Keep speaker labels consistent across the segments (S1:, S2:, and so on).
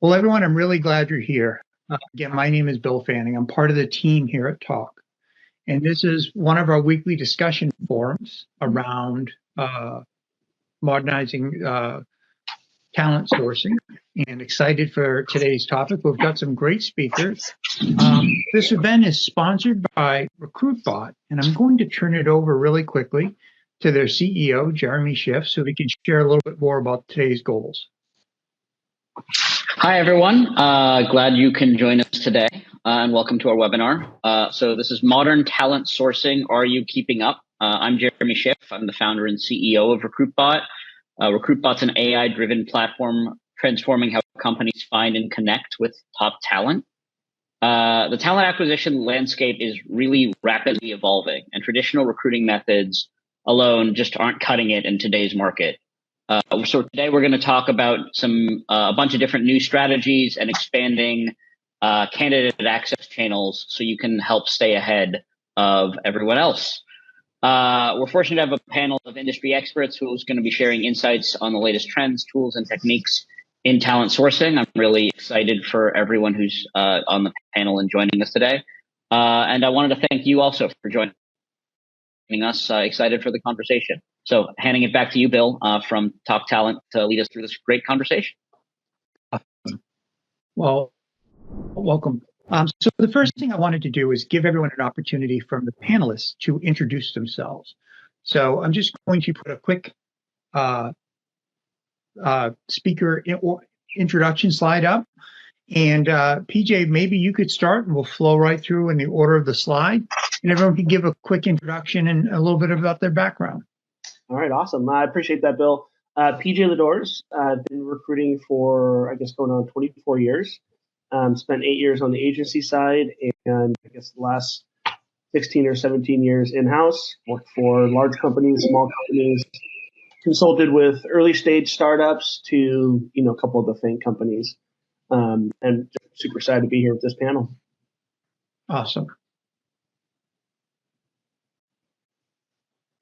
S1: Well, everyone, I'm really glad you're here. Again, my name is Bill Fanning. I'm part of the team here at Talk. And this is one of our weekly discussion forums around modernizing talent sourcing. And excited for today's topic. We've got some great speakers. This event is sponsored by Recruitbot, and I'm going to turn it over really quickly to their CEO, Jeremy Schiff, so we can share a little bit more about today's goals.
S2: Hi, everyone. Glad you can join us today, and welcome to our webinar. So this is Modern Talent Sourcing. Are you keeping up? I'm Jeremy Schiff. I'm the founder and CEO of Recruitbot. Recruitbot's an AI-driven platform transforming how companies find and connect with top talent. The talent acquisition landscape is really rapidly evolving, and traditional recruiting methods alone just aren't cutting it in today's market. So today we're going to talk about a bunch of different new strategies and expanding candidate access channels so you can help stay ahead of everyone else. We're fortunate to have a panel of industry experts who's going to be sharing insights on the latest trends, tools, and techniques in talent sourcing. I'm really excited for everyone who's on the panel and joining us today. And I wanted to thank you also for joining us. Excited for the conversation. So handing it back to you, Bill, from Top Talent to lead us through this great conversation.
S1: Well, welcome. So the first thing I wanted to do is give everyone an opportunity from the panelists to introduce themselves. So I'm just going to put a quick speaker introduction slide up. And PJ, maybe you could start and we'll flow right through in the order of the slide. And everyone can give a quick introduction and a little bit about their background.
S3: All right, awesome. I appreciate that, Bill. PJ Ladors. I've been recruiting for, I guess, going on 24 years. Spent 8 years on the agency side, and I guess the last 16 or 17 years in-house. Worked for large companies, small companies, consulted with early stage startups to, a couple of the FANG companies. And just super excited to be here with this panel.
S1: Awesome.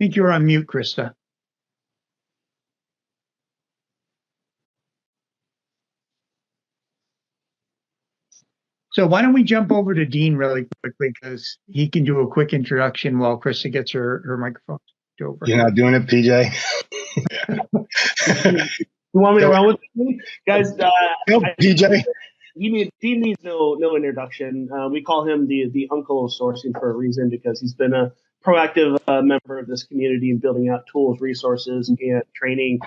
S1: I think you're on mute, Christa. So why don't we jump over to Dean really quickly, because he can do a quick introduction while Christa gets her microphone over.
S4: You're not doing it, PJ?
S3: You want me to run with me? Guys,
S4: no, PJ.
S3: Dean needs no introduction. We call him the uncle of sourcing for a reason, because he's been a proactive member of this community in building out tools, resources, and training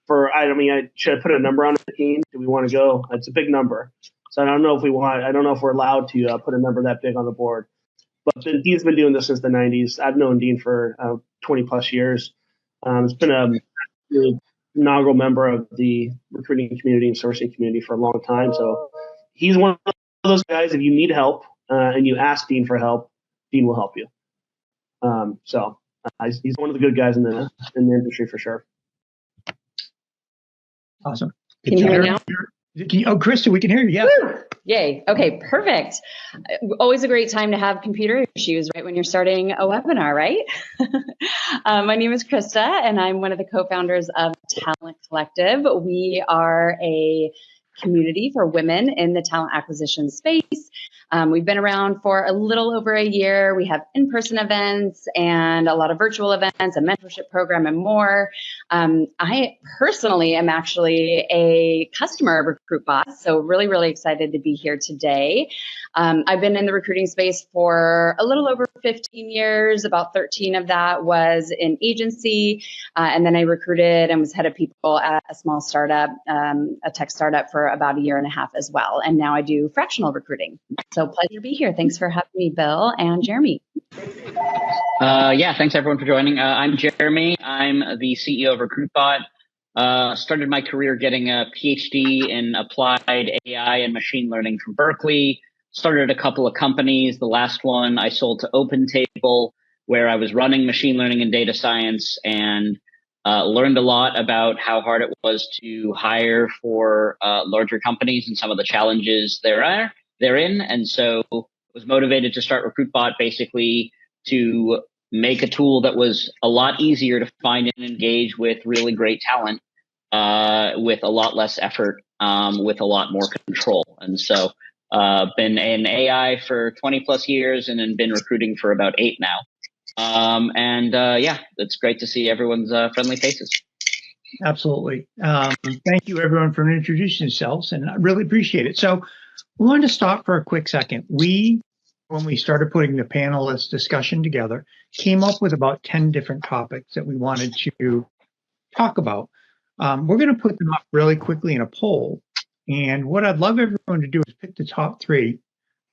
S3: for, I should I put a number on it, Dean? Do we want to go? It's a big number. So I don't know if we're allowed to put a number that big on the board. But Dean's been doing this since the 90s. I've known Dean for 20 plus years. It's been a really inaugural member of the recruiting community and sourcing community for a long time. So he's one of those guys, if you need help and you ask Dean for help, Dean will help you. So he's one of the good guys in the industry for sure.
S1: Awesome.
S5: Can you hear me now?
S1: Christa, we can hear you. Yeah.
S5: Woo! Yay. Okay, perfect. Always a great time to have computer issues right when you're starting a webinar, right? My name is Christa, and I'm one of the co-founders of Talent Collective. We are a community for women in the talent acquisition space. We've been around for a little over a year. We have in-person events and a lot of virtual events, a mentorship program, and more. I personally am actually a customer of Recruitbot, so really, really excited to be here today. I've been in the recruiting space for a little over 15 years. About 13 of that was in agency, and then I recruited and was head of people at a small startup, a tech startup, for about a year and a half as well. And now I do fractional recruiting. So pleasure to be here. Thanks for having me, Bill and Jeremy.
S2: Yeah, thanks everyone for joining. I'm Jeremy. I'm the CEO of Recruitbot. Started my career getting a PhD in applied AI and machine learning from Berkeley. Started a couple of companies. The last one I sold to OpenTable, where I was running machine learning and data science, and learned a lot about how hard it was to hire for larger companies and some of the challenges therein. And so was motivated to start Recruitbot basically to make a tool that was a lot easier to find and engage with really great talent with a lot less effort with a lot more control. And so been in AI for 20 plus years and then been recruiting for about 8 now. Yeah, it's great to see everyone's friendly faces.
S1: Absolutely. Thank you, everyone, for introducing yourselves, and I really appreciate it. So we wanted to stop for a quick second. When we started putting the panelists discussion together, came up with about 10 different topics that we wanted to talk about. We're going to put them up really quickly in a poll. And what I'd love everyone to do is pick the top 3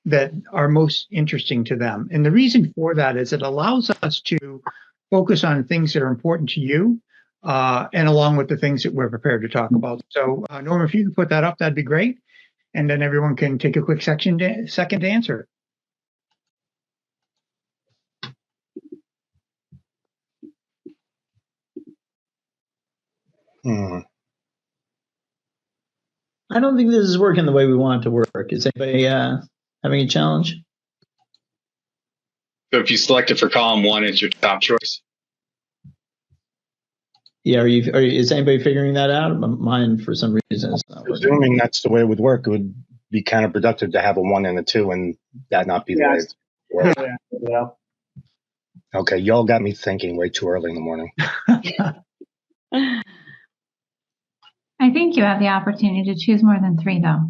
S1: that are most interesting to them. And the reason for that is it allows us to focus on things that are important to you, and along with the things that we're prepared to talk about. So, Norma, if you could put that up, that'd be great. And then everyone can take a quick second to answer it.
S6: I don't think this is working the way we want it to work. Is anybody having a challenge?
S7: So if you select it for column 1, it's your top choice.
S6: Yeah, is anybody figuring that out? Mine, for some reason, is not working.
S4: Assuming that's the way it would work, it would be counterproductive to have a 1 and a 2 and that not be the way it works.
S3: Yeah.
S4: Okay, y'all got me thinking way too early in the morning.
S8: I think you have the opportunity to choose more than 3, though.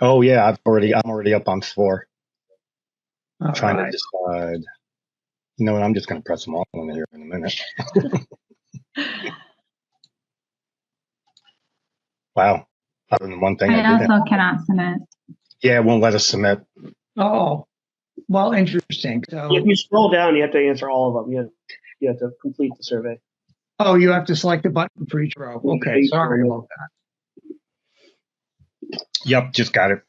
S4: Oh yeah, I'm already up on 4.
S1: All
S4: Trying
S1: right.
S4: to decide. You know what? I'm just going to press them all in here in a minute. Wow. Other than one thing
S8: I
S4: I did.
S8: also cannot submit.
S4: Yeah, it won't let us submit.
S1: Oh, well, interesting. So,
S3: If you scroll down, you have to answer all of them. You have to complete the survey.
S1: oh, you have to select a button for each row. Okay, sorry about that.
S4: Yep, just got it.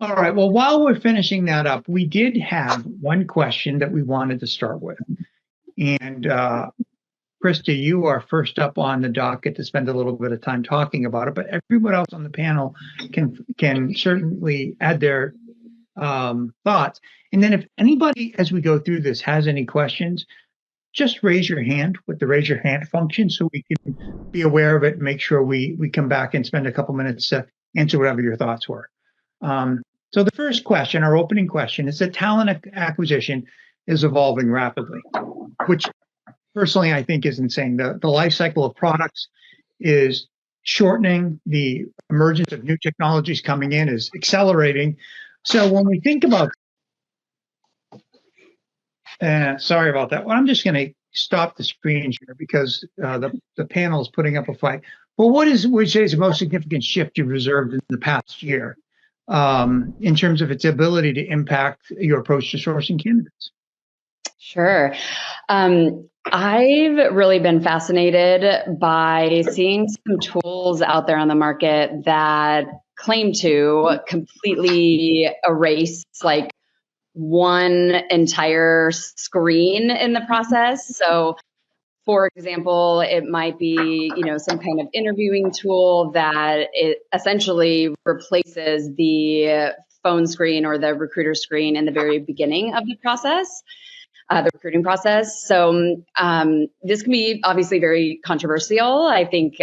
S1: All right. Well, while we're finishing that up, we did have one question that we wanted to start with. And Christa, you are first up on the docket to spend a little bit of time talking about it, but everyone else on the panel can certainly add their thoughts. And then if anybody, as we go through this, has any questions, just raise your hand with the raise your hand function so we can be aware of it and make sure we come back and spend a couple minutes to answer whatever your thoughts were. So the first question, our opening question, is that talent acquisition is evolving rapidly, which personally I think is insane. The life cycle of products is shortening. The emergence of new technologies coming in is accelerating. So when we think about, sorry about that. Well, I'm just going to stop the screen here because the panel is putting up a fight. Well, would you say is the most significant shift you've observed in the past year in terms of its ability to impact your approach to sourcing candidates?
S5: Sure. I've really been fascinated by seeing some tools out there on the market that claim to completely erase like one entire screen in the process. So, for example, it might be, some kind of interviewing tool that it essentially replaces the phone screen or the recruiter screen in the very beginning of the process. The recruiting process. So this can be obviously very controversial. I think,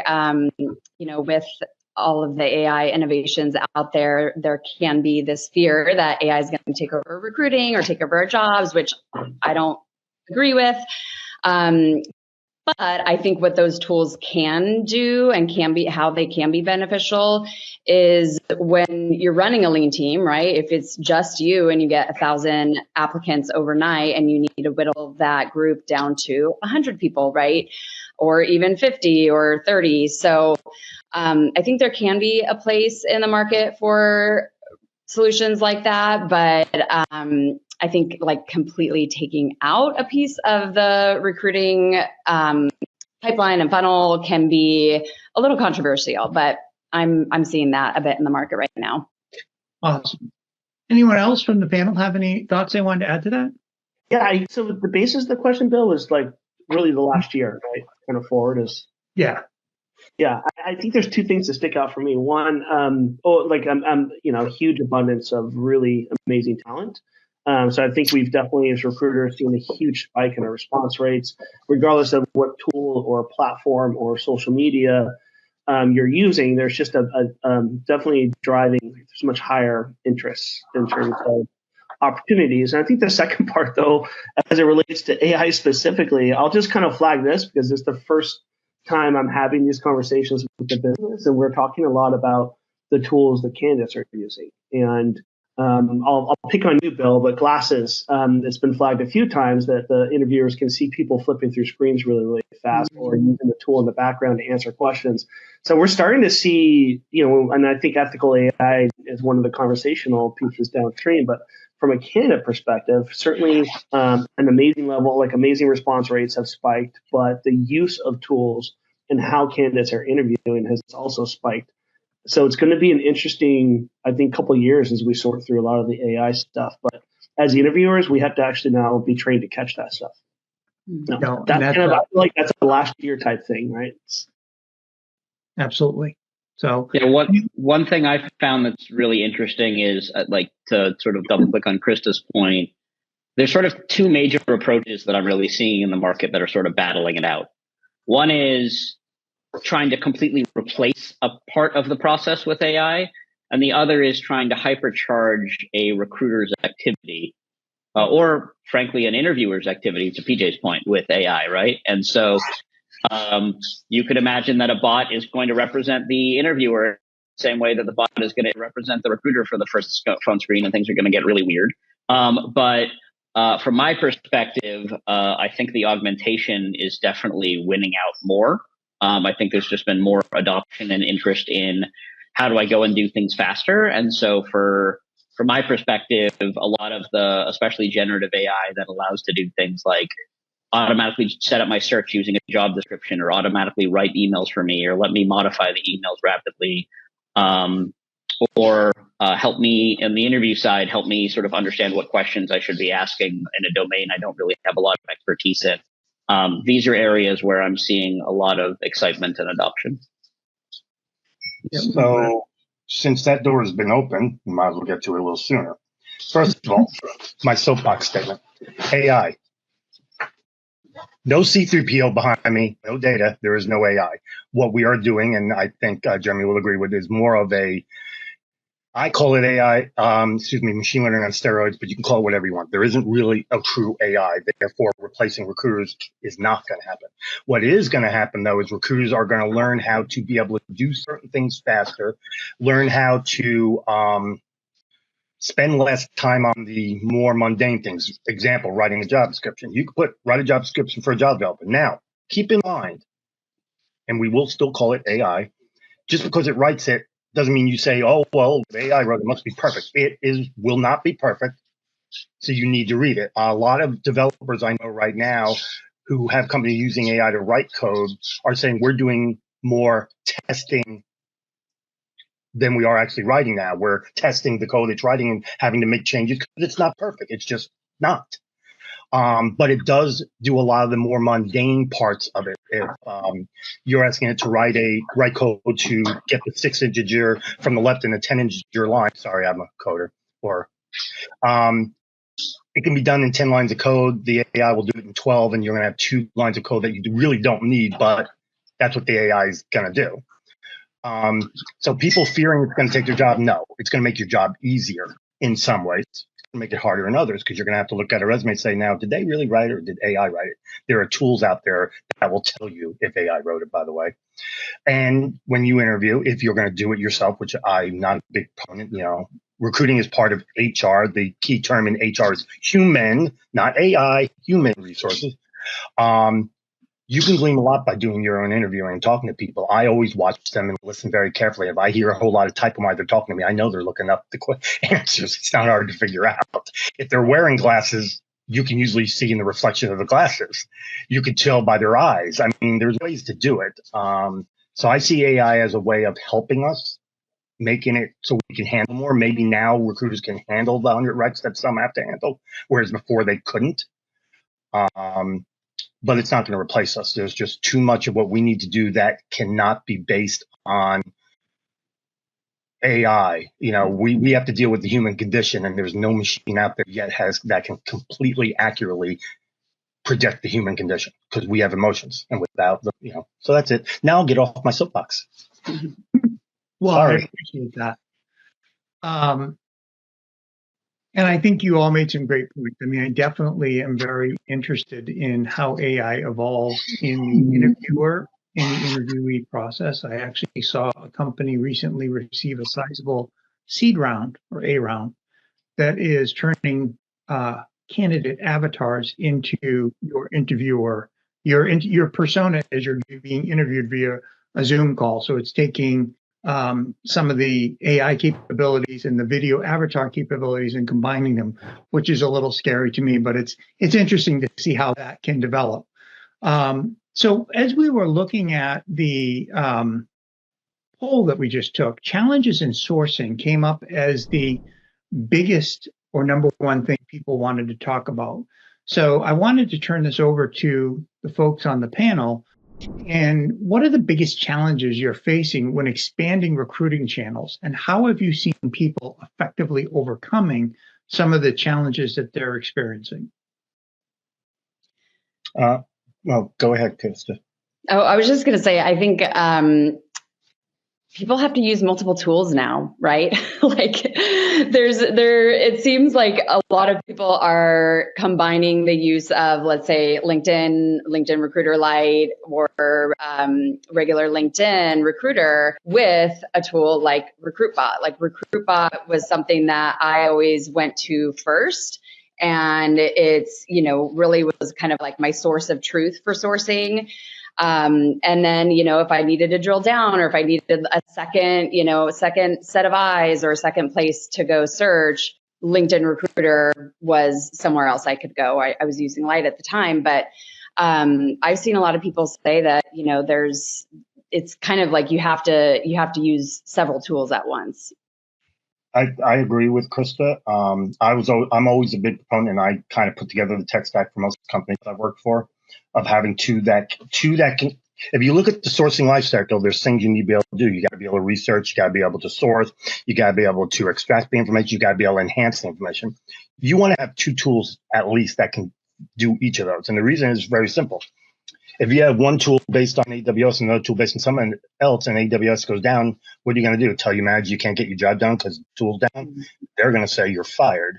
S5: with all of the AI innovations out there, there can be this fear that AI is going to take over recruiting or take over our jobs, which I don't agree with. But I think what those tools can do and how they can be beneficial is when you're running a lean team, right? If it's just you and you get 1,000 applicants overnight and you need to whittle that group down to 100 people, right? Or even 50 or 30. So I think there can be a place in the market for solutions like that, but I think like completely taking out a piece of the recruiting pipeline and funnel can be a little controversial, but I'm seeing that a bit in the market right now.
S1: Awesome. Anyone else from the panel have any thoughts they wanted to add to that?
S3: Yeah, so the basis of the question, Bill, was like really the last year, right? Kind of forward is.
S1: Yeah.
S3: Yeah, I think there's 2 things that stick out for me. One, huge abundance of really amazing talent. So I think we've definitely, as recruiters, seen a huge spike in our response rates, regardless of what tool or platform or social media you're using, there's just definitely driving there's much higher interest in terms of opportunities. And I think the second part, though, as it relates to AI specifically, I'll just kind of flag this because it's the first time I'm having these conversations with the business, and we're talking a lot about the tools the candidates are using. And I'll pick on you, Bill, but glasses. It's been flagged a few times that the interviewers can see people flipping through screens really, really fast, or using the tool in the background to answer questions. So we're starting to see, and I think ethical AI is one of the conversational pieces downstream, but from a candidate perspective, certainly an amazing level, like amazing response rates have spiked, but the use of tools and how candidates are interviewing has also spiked. So it's going to be an interesting, I think, couple of years as we sort through a lot of the AI stuff. But as the interviewers, we have to actually now be trained to catch that stuff. No, that's kind of, I feel like that's a last year type thing, right?
S1: Absolutely. So
S2: yeah, one thing I found that's really interesting is like to sort of double click on Christa's point. There's sort of two major approaches that I'm really seeing in the market that are sort of battling it out. One is trying to completely replace a part of the process with AI, and the other is trying to hypercharge a recruiter's activity, or frankly, an interviewer's activity, to PJ's point, with AI, right? And so you could imagine that a bot is going to represent the interviewer the same way that the bot is going to represent the recruiter for the first phone screen, and things are going to get really weird. But from my perspective, I think the augmentation is definitely winning out more. I think there's just been more adoption and interest in how do I go and do things faster. And so from my perspective, a lot of the, especially generative AI that allows to do things like automatically set up my search using a job description, or automatically write emails for me, or let me modify the emails rapidly, or help me in the interview side, help me sort of understand what questions I should be asking in a domain I don't really have a lot of expertise in. These are areas where I'm seeing a lot of excitement and adoption.
S4: So since that door has been open, we might as well get to it a little sooner. First of all, my soapbox statement, AI. No C3PO behind me, no data, there is no AI. What we are doing, and I think Jeremy will agree with, is more of I call it AI, machine learning on steroids, but you can call it whatever you want. There isn't really a true AI. Therefore, replacing recruiters is not going to happen. What is going to happen, though, is recruiters are going to learn how to be able to do certain things faster, learn how to spend less time on the more mundane things. Example, writing a job description. You could write a job description for a job developer. Now, keep in mind, and we will still call it AI, just because it writes it doesn't mean you say, oh, well, the AI wrote it must be perfect. It will not be perfect, so you need to read it. A lot of developers I know right now who have companies using AI to write code are saying we're doing more testing than we are actually writing now. We're testing the code it's writing and having to make changes because it's not perfect. It's just not. But it does do a lot of the more mundane parts of it. If you're asking it to write code to get the 6 integer from the left and the 10 integer line. Sorry, I'm a coder. Or it can be done in 10 lines of code. The AI will do it in 12, and you're going to have 2 lines of code that you really don't need, but that's what the AI is going to do. So people fearing it's going to take their job, no, it's going to make your job easier in some ways. Make it harder in others because you're going to have to look at a resume and say, now, did they really write it or did AI write it? There are tools out there that will tell you if AI wrote it, by the way. And when you interview, if you're going to do it yourself, which I'm not a big proponent, recruiting is part of HR. The key term in HR is human, not AI, human resources. You can glean a lot by doing your own interviewing and talking to people. I always watch them and listen very carefully. If I hear a whole lot of typo while they're talking to me, I know they're looking up the answers. It's not hard to figure out. If they're wearing glasses, you can usually see in the reflection of the glasses. You can tell by their eyes. I mean, there's ways to do it. So I see AI as a way of helping us, making it so we can handle more. Maybe now recruiters can handle the 100 recs that some have to handle, whereas before they couldn't. But it's not going to replace us. There's just too much of what we need to do that cannot be based on AI. We have to deal with the human condition, and there's no machine out there yet that can completely accurately predict the human condition because we have emotions, and without so that's it. Now I'll get off my soapbox.
S1: Well,
S4: Sorry.
S1: I appreciate that. And I think you all made some great points. I mean, I definitely am very interested in how AI evolves in the interviewee process. I actually saw a company recently receive a sizable seed round or A round that is turning candidate avatars into your interviewer, your persona as you're being interviewed via a Zoom call. So it's taking some of the AI capabilities and the video avatar capabilities and combining them, which is a little scary to me, but it's interesting to see how that can develop. So as we were looking at the poll that we just took, challenges in sourcing came up as the biggest or number one thing people wanted to talk about. So I wanted to turn this over to the folks on the panel. And what are the biggest challenges you're facing when expanding recruiting channels? And how have you seen people effectively overcoming some of the challenges that they're experiencing?
S4: Well, go ahead, Christa.
S5: Oh, I was just going to say, I think people have to use multiple tools now, right? It seems like a lot of people are combining the use of, let's say, LinkedIn Recruiter Lite, or regular LinkedIn Recruiter with a tool like Recruitbot. Like Recruitbot was something that I always went to first. And it's, really was kind of like my source of truth for sourcing. And then, if I needed to drill down, or if I needed a second set of eyes or a second place to go search, LinkedIn Recruiter was somewhere else I could go. I was using Lite at the time, but I've seen a lot of people say that, it's kind of like you have to use several tools at once.
S4: I agree with Christa. I'm always a big proponent, and I kind of put together the tech stack for most companies I've worked for, of having two that can. If you look at the sourcing life cycle, there's things you need to be able to do. You got to be able to research. You got to be able to source. You got to be able to extract the information. You got to be able to enhance the information. You want to have two tools at least that can do each of those. And the reason is very simple. If you have one tool based on AWS and another tool based on someone else, and AWS goes down, what are you going to do? Tell your manager you can't get your job done because the tool's down? They're going to say you're fired.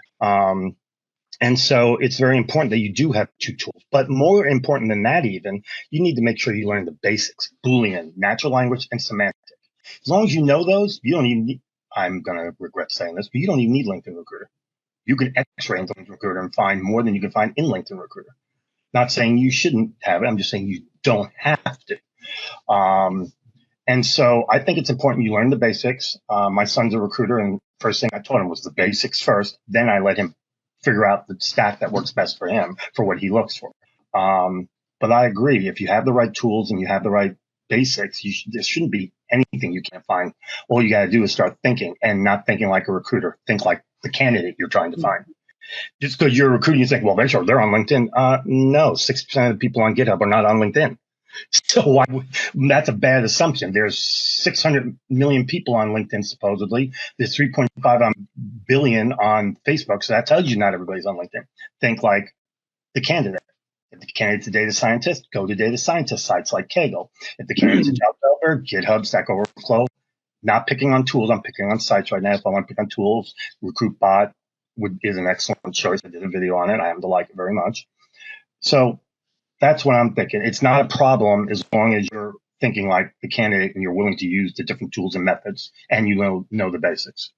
S4: And so it's very important that you do have two tools. But more important than that, even, you need to make sure you learn the basics: Boolean, natural language, and semantic. As long as you know those, you don't even need, I'm going to regret saying this, but you don't even need LinkedIn Recruiter. You can X-ray into LinkedIn Recruiter and find more than you can find in LinkedIn Recruiter. Not saying you shouldn't have it. I'm just saying you don't have to. And so I think it's important you learn the basics. My son's a recruiter, and first thing I taught him was the basics first. Then I let him figure out the stack that works best for him for what he looks for. But I agree. If you have the right tools and you have the right basics, there shouldn't be anything you can't find. All you got to do is start thinking, and not thinking like a recruiter. Think like the candidate you're trying to find. Just because you're recruiting, you think, well, they're on LinkedIn. No, 60% of the people on GitHub are not on LinkedIn. So that's a bad assumption. There's 600 million people on LinkedIn, supposedly. There's 3.5 billion on Facebook. So that tells you not everybody's on LinkedIn. Think like the candidate. If the candidate's a data scientist, go to data scientist sites like Kaggle. If the candidate's a job developer, GitHub, Stack Overflow. Not picking on tools. I'm picking on sites right now. If I want to pick on tools, Recruitbot is an excellent choice. I did a video on it. I happen to like it very much. So that's what I'm thinking. It's not a problem as long as you're thinking like the candidate and you're willing to use the different tools and methods, and you know the basics.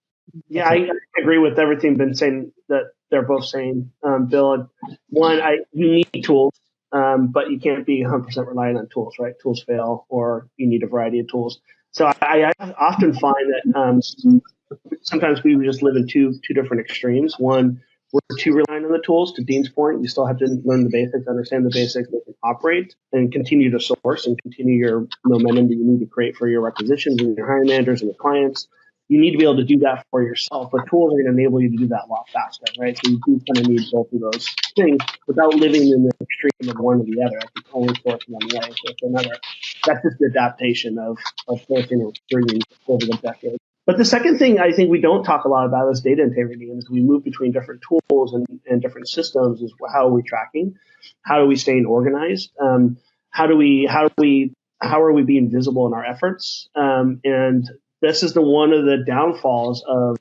S3: Yeah, I agree with everything been saying that they're both saying, Bill. One, you need tools, but you can't be 100% reliant on tools, right? Tools fail, or you need a variety of tools. So I often find that sometimes we just live in two different extremes. One, we're too reliant on the tools. To Dean's point, you still have to learn the basics, understand the basics, make it operate, and continue to source and continue your momentum that you need to create for your requisitions and your hiring managers and your clients. You need to be able to do that for yourself, but tools are going to enable you to do that a lot faster, right? So you do kind of need both of those things without living in the extreme of one or the other. I think only sourcing one way, so another. That's just the adaptation of sourcing and recruiting over the decades. But the second thing I think we don't talk a lot about is data integrity. And as we move between different tools and different systems, is how are we tracking? How are we staying organized? How do we how are we being visible in our efforts? And this is one of the downfalls of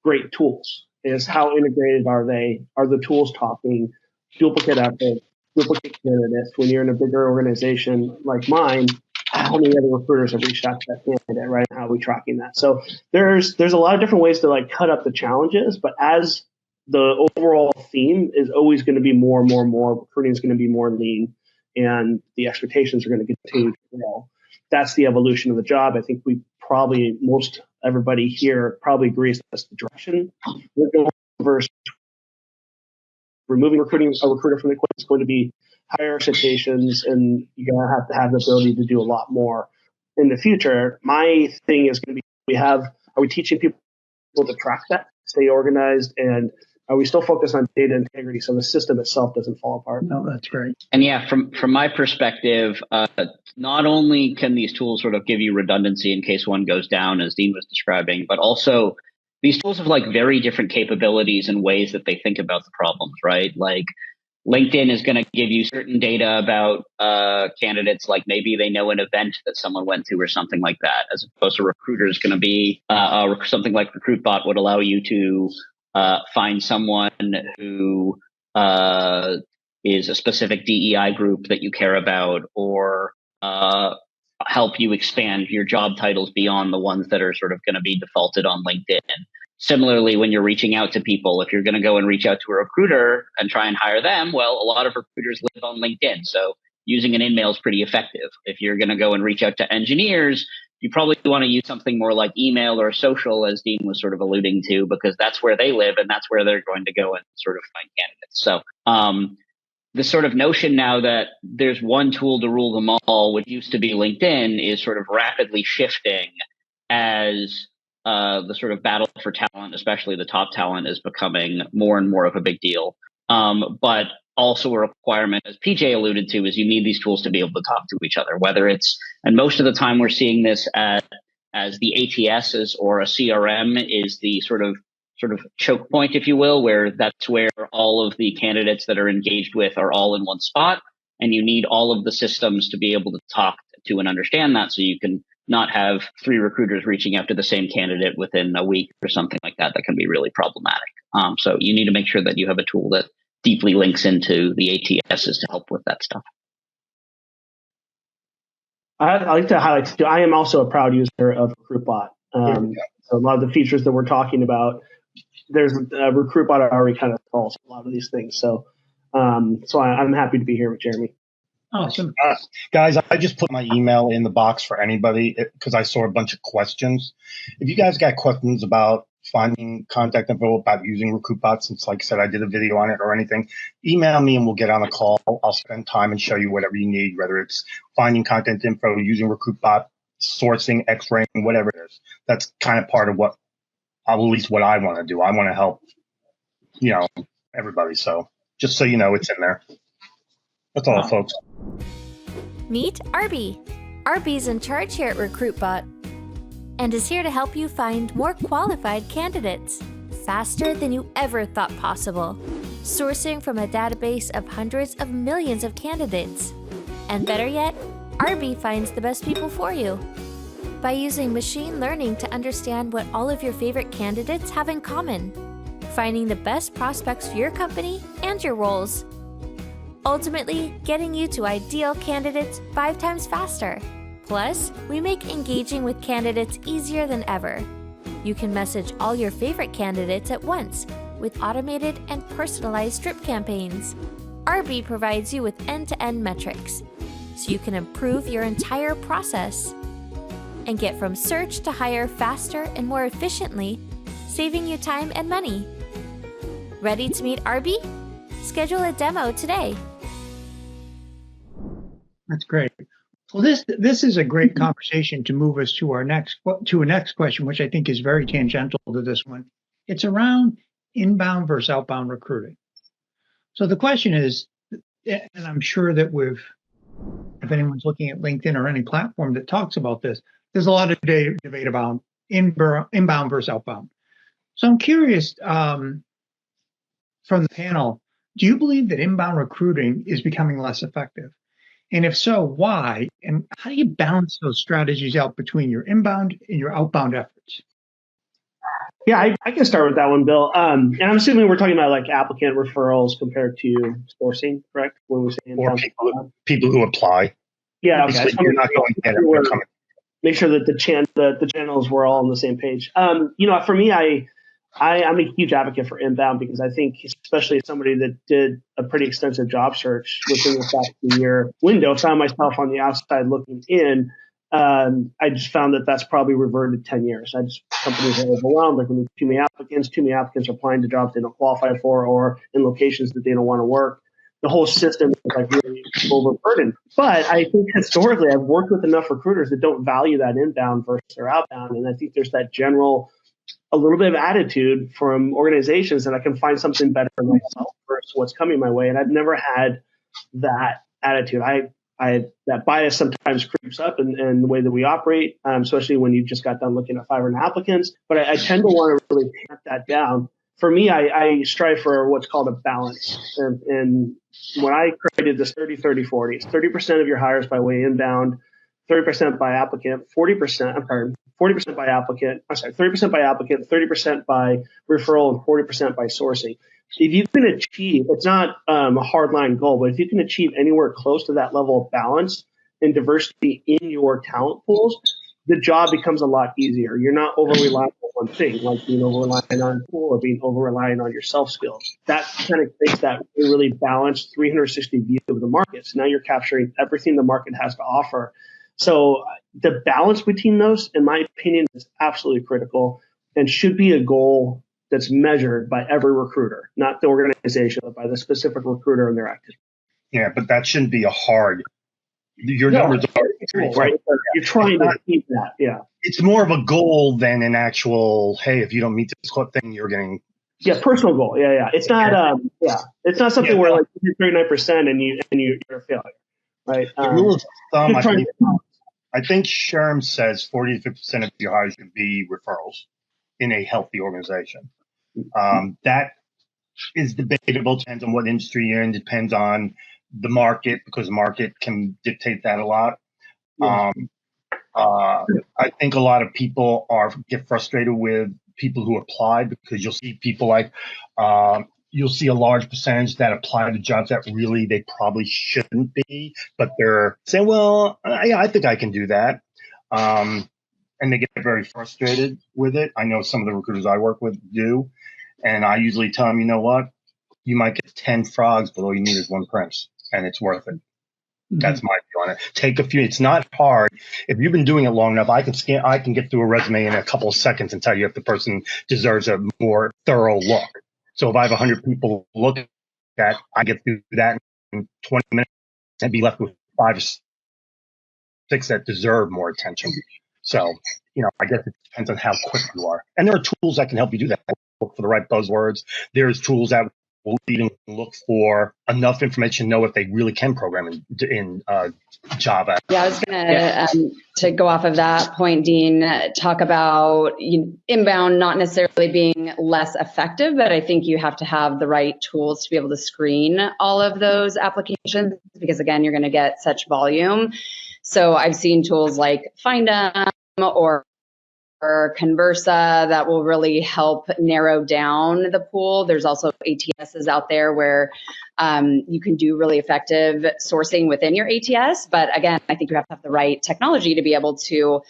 S3: great tools is how integrated are they? Are the tools talking? Duplicate effort, duplicate candidates. When you're in a bigger organization like mine, how many other recruiters have reached out to that candidate, right? How are we tracking that? So there's a lot of different ways to like cut up the challenges, but as the overall theme is always going to be more and more and more, recruiting is going to be more lean, and the expectations are going to continue to grow. That's the evolution of the job. I think most everybody here probably agrees that's the direction we're going versus removing a recruiter from the equation is going to be higher expectations, and you're going to have the ability to do a lot more in the future. My thing is going to be, are we teaching people to track that, stay organized, and are we still focused on data integrity so the system itself doesn't fall apart?
S1: No, that's great.
S2: And yeah, from my perspective, not only can these tools sort of give you redundancy in case one goes down, as Dean was describing, but also these tools have like very different capabilities and ways that they think about the problems, right? Like LinkedIn is going to give you certain data about candidates, like maybe they know an event that someone went to or something like that, as opposed to recruiter is going to be something like Recruitbot would allow you to find someone who is a specific DEI group that you care about, or help you expand your job titles beyond the ones that are sort of going to be defaulted on LinkedIn. Similarly, when you're reaching out to people, if you're going to go and reach out to a recruiter and try and hire them, well, a lot of recruiters live on LinkedIn. So using an in-mail is pretty effective. If you're going to go and reach out to engineers, you probably want to use something more like email or social, as Dean was sort of alluding to, because that's where they live and that's where they're going to go and sort of find candidates. So the sort of notion now that there's one tool to rule them all, which used to be LinkedIn, is sort of rapidly shifting as the sort of battle for talent, especially the top talent, is becoming more and more of a big deal. But also a requirement, as PJ alluded to, is you need these tools to be able to talk to each other, whether it's, and most of the time we're seeing this as the ATSs or a CRM is the sort of choke point, if you will, where that's where all of the candidates that are engaged with are all in one spot. And you need all of the systems to be able to talk to and understand that, so you can not have 3 recruiters reaching out to the same candidate within a week or something like that. That can be really problematic. So you need to make sure that you have a tool that deeply links into the ATSs to help with that stuff.
S3: I'd like to highlight too, I am also a proud user of Recruitbot. So a lot of the features that we're talking about, there's Recruitbot already kind of solves a lot of these things. So I'm happy to be here with Jeremy.
S1: Awesome.
S4: Guys, I just put my email in the box for anybody because I saw a bunch of questions. If you guys got questions about finding contact info, about using Recruitbot, since like I said, I did a video on it or anything, email me and we'll get on a call. I'll spend time and show you whatever you need, whether it's finding content info, using Recruitbot, sourcing, X-raying, whatever it is. That's kind of part of what, at least what I want to do. I want to help, everybody. So just so you know, it's in there. That's all, folks.
S9: Meet Arby. Arby's in charge here at Recruitbot and is here to help you find more qualified candidates faster than you ever thought possible, sourcing from a database of hundreds of millions of candidates. And better yet, Arby finds the best people for you by using machine learning to understand what all of your favorite candidates have in common, finding the best prospects for your company and your roles, ultimately getting you to ideal candidates 5 times faster. Plus, we make engaging with candidates easier than ever. You can message all your favorite candidates at once with automated and personalized drip campaigns. Arby provides you with end-to-end metrics, so you can improve your entire process and get from search to hire faster and more efficiently, saving you time and money. Ready to meet Arby? Schedule a demo today.
S1: That's great. Well, this is a great conversation to move us to a next question, which I think is very tangential to this one. It's around inbound versus outbound recruiting. So the question is, and I'm sure that if anyone's looking at LinkedIn or any platform that talks about this, there's a lot of debate about inbound versus outbound. So I'm curious from the panel, do you believe that inbound recruiting is becoming less effective? And if so, why? And how do you balance those strategies out between your inbound and your outbound efforts?
S3: Yeah, I can start with that one, Bill. And I'm assuming we're talking about like applicant referrals compared to sourcing, correct? When we say
S4: Or
S3: inbound.
S4: people who apply.
S3: Yeah, okay.
S4: Basically, you're not going to get it.
S3: Make sure that the channels were all on the same page. For me, I'm a huge advocate for inbound because I think, especially as somebody that did a pretty extensive job search within the past year window, found myself on the outside looking in. I just found that that's probably reverted 10 years. Companies are overwhelmed. There's going to be too many applicants applying to jobs they don't qualify for or in locations that they don't want to work. The whole system is like really overburdened. But I think historically, I've worked with enough recruiters that don't value that inbound versus their outbound. And I think there's that general, a little bit of attitude from organizations that I can find something better for myself versus what's coming my way. And I've never had that attitude. That bias sometimes creeps up in the way that we operate, especially when you just got done looking at 500 applicants. But I tend to want to really tamp that down. For me, I strive for what's called a balance. And when I created this 30-30-40, it's 30% of your hires by way inbound, 30% by applicant, 40% by applicant, 30% by applicant, 30% by referral, and 40% by sourcing. If you can achieve, it's not a hardline goal, but if you can achieve anywhere close to that level of balance and diversity in your talent pools, the job becomes a lot easier. You're not over-reliant on one thing, like being over-reliant on a pool or being over-reliant on your self-skills. That kind of makes that really balanced 360 view of the market. So now you're capturing everything the market has to offer. So the balance between those, in my opinion, is absolutely critical and should be a goal that's measured by every recruiter, not the organization, but by the specific recruiter and their activity.
S4: Yeah, but that shouldn't be a hard. Your numbers are
S3: right. You're trying to keep that. Yeah.
S4: It's more of a goal than an actual. Hey, if you don't meet this thing, you're getting.
S3: Yeah, personal goal. Yeah. It's not. It's not something where like you're 39% and you're a failure, right?
S4: The rule of thumb, I think Sherm says 40 to 50% of your hires should be referrals in a healthy organization. That is debatable. Depends on what industry you're in. Depends on the market because the market can dictate that a lot. I think a lot of people get frustrated with people who apply because you'll see people like you'll see a large percentage that apply to jobs that really they probably shouldn't be, but they're saying, well, yeah, I think I can do that. And they get very frustrated with it. I know some of the recruiters I work with do. And I usually tell them, you know what? You might get 10 frogs, but all you need is one prince, and it's worth it. Mm-hmm. That's my view on it. Take a few. It's not hard. If you've been doing it long enough, I can get through a resume in a couple of seconds and tell you if the person deserves a more thorough look. So if I have 100 people look at that, I get through that in 20 minutes and be left with 5 or 6 that deserve more attention. So, I guess it depends on how quick you are. And there are tools that can help you do that. Look for the right buzzwords. There's tools that will even look for enough information to know if they really can program in Java.
S5: Yeah, I was going to go off of that point, Dean, talk about inbound not necessarily being less effective, but I think you have to have the right tools to be able to screen all of those applications because, again, you're going to get such volume. So I've seen tools like Find or Conversa that will really help narrow down the pool. There's also ATSs out there where you can do really effective sourcing within your ATS. But again, I think you have to have the right technology to be able to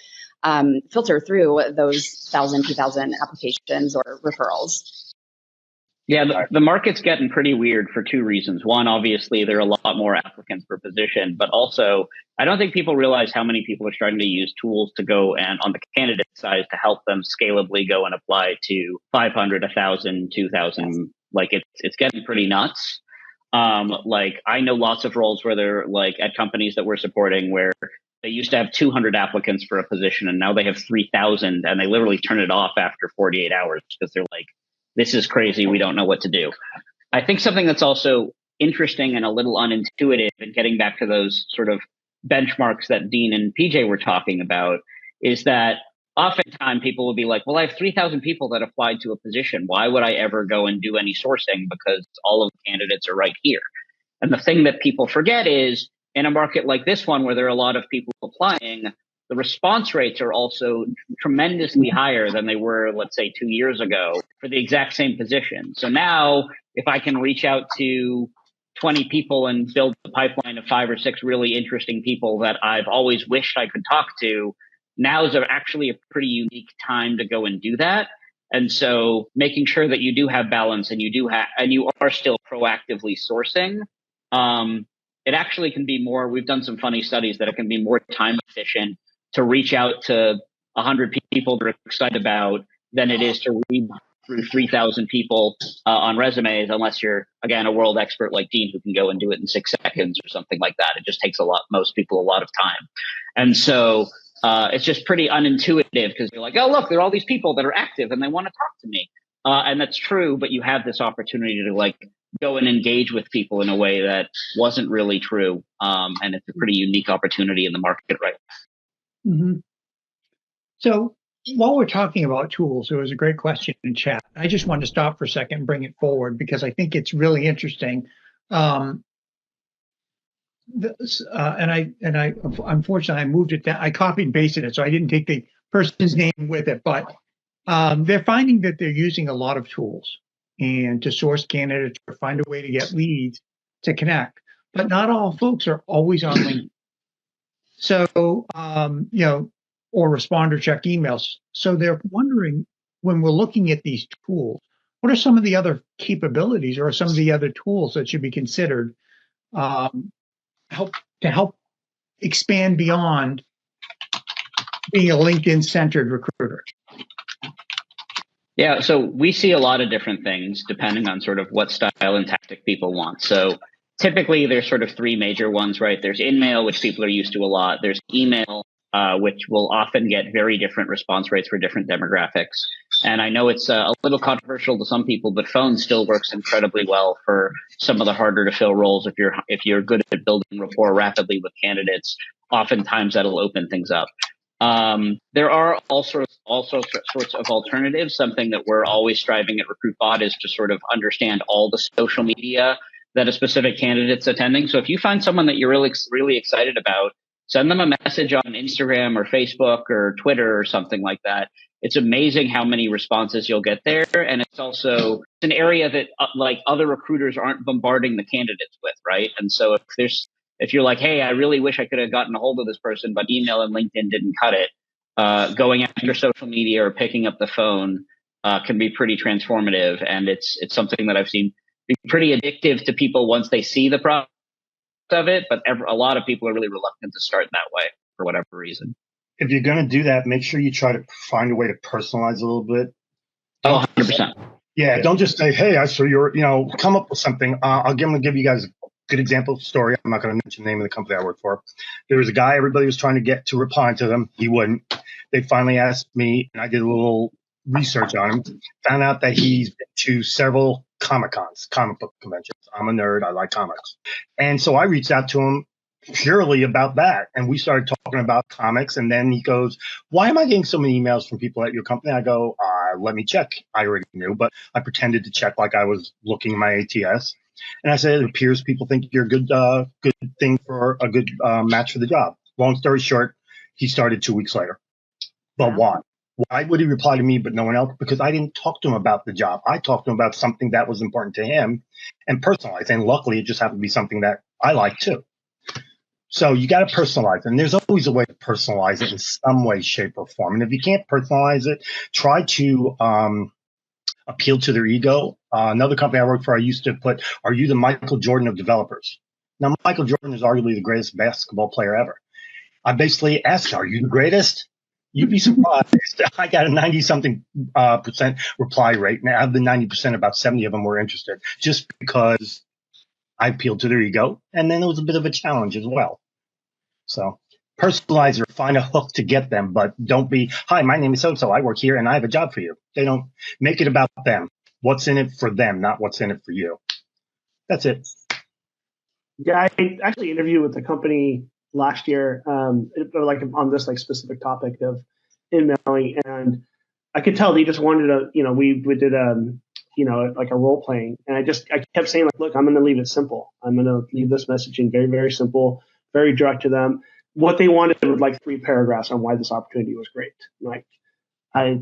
S5: filter through those 1,000, 2,000 applications or referrals.
S2: Yeah, the market's getting pretty weird for 2 reasons. One, obviously, there are a lot more applicants per position, but also I don't think people realize how many people are starting to use tools to go and on the candidate side to help them scalably go and apply to 500, 1,000, 2,000. Like it's getting pretty nuts. Like I know lots of roles where they're like at companies that we're supporting where they used to have 200 applicants for a position and now they have 3,000 and they literally turn it off after 48 hours because they're like, this is crazy. We don't know what to do. I think something that's also interesting and a little unintuitive and getting back to those sort of benchmarks that Dean and PJ were talking about is that oftentimes people will be like, well, I have 3,000 people that applied to a position. Why would I ever go and do any sourcing? Because all of the candidates are right here. And the thing that people forget is in a market like this one, where there are a lot of people applying, the response rates are also tremendously higher than they were, let's say, 2 years ago for the exact same position. So now, if I can reach out to 20 people and build a pipeline of 5 or 6 really interesting people that I've always wished I could talk to, now is actually a pretty unique time to go and do that. And so making sure that you do have balance and you are still proactively sourcing, it actually can be more, we've done some funny studies that it can be more time efficient to reach out to 100 people that are excited about than it is to read through 3,000 people on resumes, unless you're, again, a world expert like Dean who can go and do it in 6 seconds or something like that. It just takes most people a lot of time. And so it's just pretty unintuitive, because you're like, oh, look, there are all these people that are active and they want to talk to me. And that's true, but you have this opportunity to like go and engage with people in a way that wasn't really true. And it's a pretty unique opportunity in the market right now.
S1: Mm-hmm. So while we're talking about tools, there was a great question in chat. I just wanted to stop for a second and bring it forward because I think it's really interesting. Unfortunately, I moved it down. I copied and pasted it, so I didn't take the person's name with it. But they're finding that they're using a lot of tools and to source candidates or find a way to get leads to connect. But not all folks are always on LinkedIn. So, or respond or check emails. So they're wondering, when we're looking at these tools, what are some of the other capabilities or some of the other tools that should be considered help expand beyond being a LinkedIn-centered recruiter?
S2: Yeah, so we see a lot of different things depending on sort of what style and tactic people want. So typically there's sort of 3 major ones, right? There's InMail, which people are used to a lot. There's email, which will often get very different response rates for different demographics. And I know it's a little controversial to some people, but phone still works incredibly well for some of the harder to fill roles. If you're good at building rapport rapidly with candidates, oftentimes that'll open things up. There are also sorts of alternatives. Something that we're always striving at RecruitBot is to sort of understand all the social media that a specific candidate's attending. So if you find someone that you're really excited about, send them a message on Instagram or Facebook or Twitter or something like that. It's amazing how many responses you'll get there. And it's also an area that like other recruiters aren't bombarding the candidates with, right? And so if you're like, hey, I really wish I could have gotten a hold of this person, but email and LinkedIn didn't cut it, going after social media or picking up the phone can be pretty transformative. And it's something that I've seen be pretty addictive to people once they see the product of it. But a lot of people are really reluctant to start that way for whatever reason.
S4: If you're going to do that, make sure you try to find a way to personalize a little bit.
S2: Oh, 100%.
S4: Yeah, don't just say, hey, I saw your, come up with something. I'm going to give you guys a good example story. I'm not going to mention the name of the company I work for. There was a guy everybody was trying to get to reply to them. He wouldn't. They finally asked me, and I did a little research on him, found out that he's been to several Comic-Cons, comic book conventions. I'm a nerd. I like comics. And so I reached out to him purely about that. And we started talking about comics. And then he goes, why am I getting so many emails from people at your company? I go, let me check. I already knew, but I pretended to check like I was looking at my ATS. And I said, it appears people think you're a good thing for a good match for the job. Long story short, he started 2 weeks later. But why? Why would he reply to me but no one else? Because I didn't talk to him about the job. I talked to him about something that was important to him and personalized. And luckily, it just happened to be something that I like too. So you got to personalize. And there's always a way to personalize it in some way, shape, or form. And if you can't personalize it, try to appeal to their ego. Another company I worked for, I used to put, are you the Michael Jordan of developers? Now, Michael Jordan is arguably the greatest basketball player ever. I basically asked, are you the greatest? You'd be surprised. I got a 90-something percent reply rate. Now, out of the 90%, about 70 of them were interested just because I appealed to their ego. And then it was a bit of a challenge as well. So personalize or find a hook to get them, but don't be, hi, my name is so-and-so. I work here and I have a job for you. They don't make it about them. What's in it for them, not what's in it for you. That's it.
S3: Yeah, I actually interviewed with a company last year, like on this like specific topic of emailing, and I could tell they just wanted to, we did like a role playing, and I kept saying like, look, I'm going to leave it simple. I'm going to leave this messaging very, very simple. very direct to them. What they wanted was like 3 paragraphs on why this opportunity was great. Like, I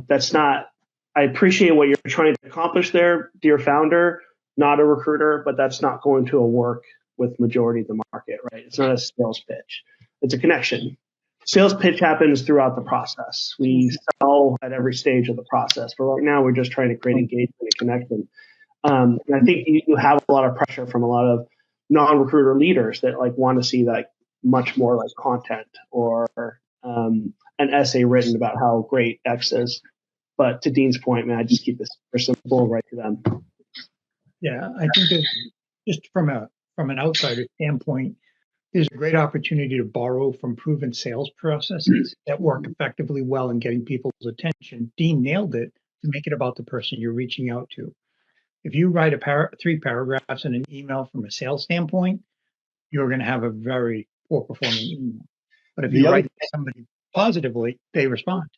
S3: appreciate what you're trying to accomplish there, dear founder, not a recruiter, but that's not going to work with majority of the market, right? It's not a sales pitch. It's a connection. Sales pitch happens throughout the process. We sell at every stage of the process. But right now, we're just trying to create engagement and connection. And I think you have a lot of pressure from a lot of non-recruiter leaders that like want to see like much more like content or an essay written about how great X is. But to Dean's point, man, I just keep this super simple right to them.
S1: Yeah, I think that just from an outsider standpoint, there's a great opportunity to borrow from proven sales processes that work effectively well in getting people's attention. Dean nailed it to make it about the person you're reaching out to. If you write 3 paragraphs in an email from a sales standpoint, you're going to have a very poor performing email. But if you write somebody positively, they respond.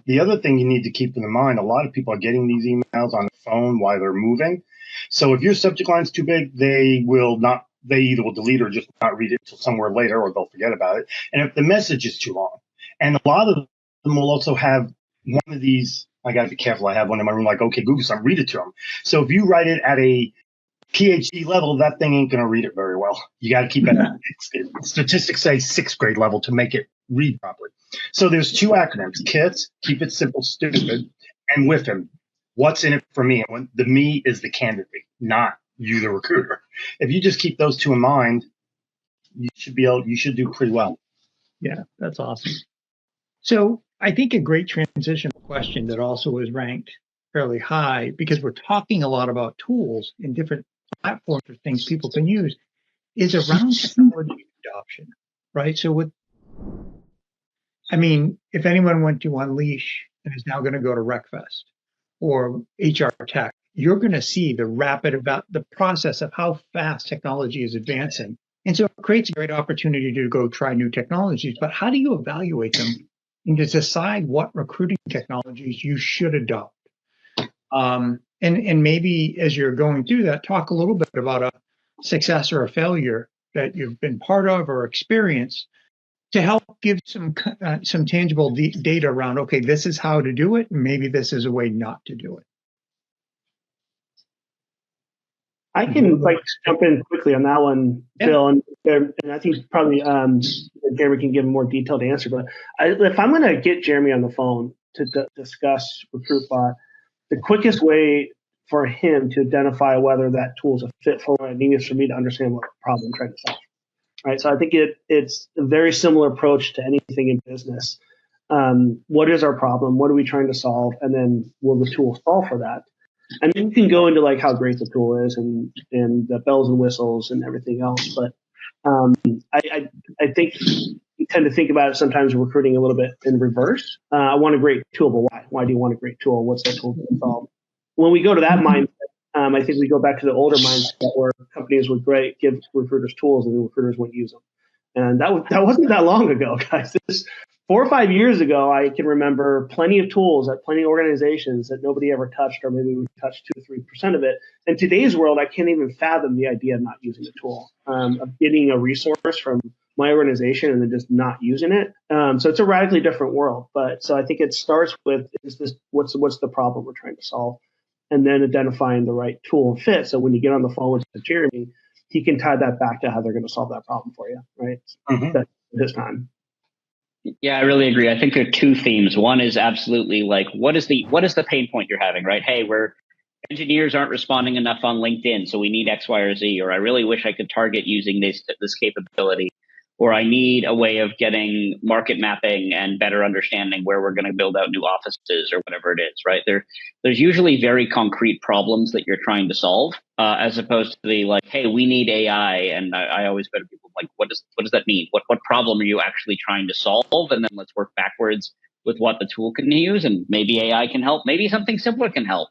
S4: The other thing you need to keep in mind, a lot of people are getting these emails on the phone while they're moving. So if your subject line's too big, they either will delete or just not read it until somewhere later, or they'll forget about it. And if the message is too long, and a lot of them will also have one of these, I got to be careful. I have one in my room, like, okay, Google some, read it to them. So if you write it at a PhD level, that thing ain't going to read it very well. You got to keep it. Statistics say 6th grade level to make it read properly. So there's 2 acronyms: KISS, keep it simple, stupid, and with him, what's in it for me? And the me is the candidate, not you, the recruiter. If you just keep those 2 in mind, you should do pretty well.
S1: Yeah, that's awesome. So I think a great transition question that also is ranked fairly high, because we're talking a lot about tools and different platforms or things people can use, is around technology adoption, right? So if anyone went to Unleash and is now going to go to RecFest or HR Tech, you're going to see the process of how fast technology is advancing. And so it creates a great opportunity to go try new technologies. But how do you evaluate them and to decide what recruiting technologies you should adopt? And maybe as you're going through that, talk a little bit about a success or a failure that you've been part of or experienced to help give some tangible data around, okay, this is how to do it, and maybe this is a way not to do it.
S3: I can jump in quickly on that one, Phil, and I think probably Jeremy can give a more detailed answer. But if I'm going to get Jeremy on the phone to discuss RecruitBot, the quickest way for him to identify whether that tool is a fit for what I need is for me to understand what problem I'm trying to solve. Right, so I think it's a very similar approach to anything in business. What is our problem? What are we trying to solve? And then will the tool solve for that? And then you can go into like how great the tool is and the bells and whistles and everything else. But I think you tend to think about it sometimes recruiting a little bit in reverse. I want a great tool, but why? Why do you want a great tool? What's that tool going to solve? When we go to that mindset, I think we go back to the older mindset where companies would give recruiters tools and the recruiters wouldn't use them. And that wasn't that long ago, guys. 4 or 5 years ago, I can remember plenty of tools at plenty of organizations that nobody ever touched, or maybe we touched 2 to 3% of it. In today's world, I can't even fathom the idea of not using a tool, of getting a resource from my organization and then just not using it. So it's a radically different world. But so I think it starts with what's the problem we're trying to solve, and then identifying the right tool and fit. So when you get on the phone with Jeremy, he can tie that back to how they're going to solve that problem for you, right? That's his time.
S2: Yeah, I really agree. I think there are 2 themes. One is absolutely like, what is the pain point you're having, right? Hey, engineers aren't responding enough on LinkedIn, so we need X, Y, or Z, or I really wish I could target using this capability, or I need a way of getting market mapping and better understanding where we're going to build out new offices or whatever it is, right? There's usually very concrete problems that you're trying to solve, as opposed to the like, hey, we need AI. And I always go to people like, what does that mean? What problem are you actually trying to solve? And then let's work backwards with what the tool can use, and maybe AI can help. Maybe something simpler can help.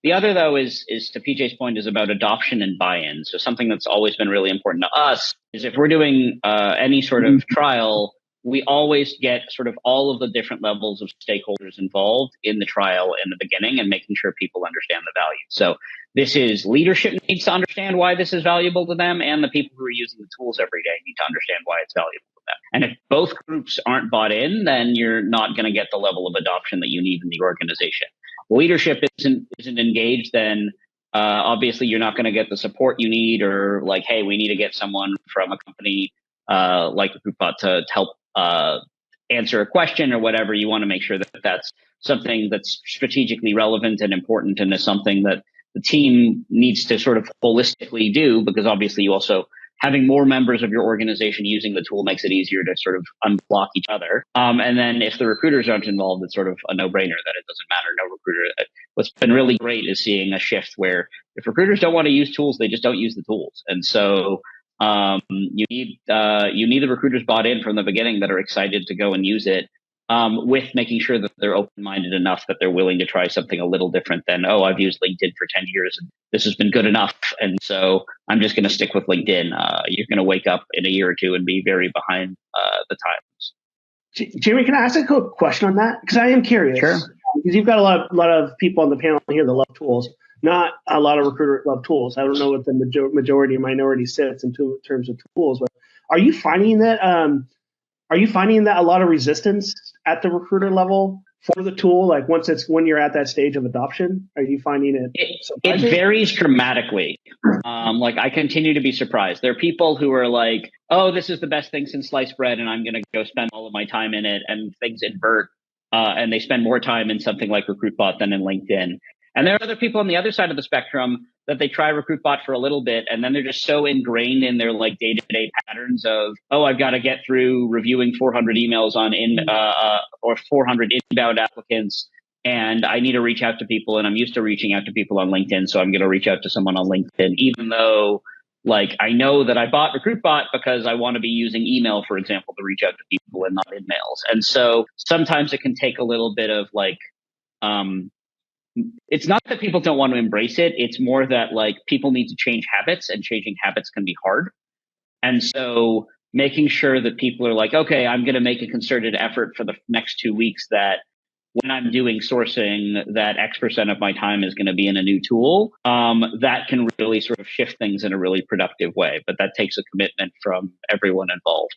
S2: The other, though, is to PJ's point, is about adoption and buy-in. So something that's always been really important to us is if we're doing any sort of trial, we always get sort of all of the different levels of stakeholders involved in the trial in the beginning and making sure people understand the value. So this is leadership needs to understand why this is valuable to them, and the people who are using the tools every day need to understand why it's valuable to them. And if both groups aren't bought in, then you're not going to get the level of adoption that you need in the organization. Leadership isn't engaged, then obviously you're not going to get the support you need, or like, hey, we need to get someone from a company like Recruitbot to help answer a question or whatever. You want to make sure that that's something that's strategically relevant and important, and is something that the team needs to sort of holistically do, because obviously you also, having more members of your organization using the tool makes it easier to sort of unblock each other. And then if the recruiters aren't involved, it's sort of a no-brainer that it doesn't matter. No recruiter. What's been really great is seeing a shift where if recruiters don't want to use tools, they just don't use the tools. And so you need the recruiters bought in from the beginning that are excited to go and use it, with making sure that they're open-minded enough that they're willing to try something a little different than, oh, I've used LinkedIn for 10 years and this has been good enough, and so I'm just going to stick with LinkedIn. You're going to wake up in a year or two and be very behind the times.
S3: Jeremy, can I ask a quick question on that? Because I am curious.
S2: Sure.
S3: Because you've got a lot of people on the panel here that love tools. Not a lot of recruiters love tools. I don't know what the majority or minority sits in terms of tools, but are you finding that a lot of resistance at the recruiter level for the tool? Like when you're at that stage of adoption, are you finding
S2: it varies dramatically. Like I continue to be surprised. There are people who are like, oh, this is the best thing since sliced bread, and I'm going to go spend all of my time in it, and things invert, and they spend more time in something like Recruitbot than in LinkedIn. And there are other people on the other side of the spectrum that they try Recruitbot for a little bit, and then they're just so ingrained in their like day-to-day patterns of, oh, I've got to get through reviewing 400 emails or 400 inbound applicants, and I need to reach out to people, and I'm used to reaching out to people on LinkedIn, so I'm going to reach out to someone on LinkedIn, even though like I know that I bought Recruitbot because I want to be using email, for example, to reach out to people and not emails. And so sometimes it can take a little bit of like, it's not that people don't want to embrace it. It's more that like people need to change habits, and changing habits can be hard. And so making sure that people are like, okay, I'm going to make a concerted effort for the next 2 weeks that when I'm doing sourcing, that X% of my time is going to be in a new tool. That can really sort of shift things in a really productive way. But that takes a commitment from everyone involved.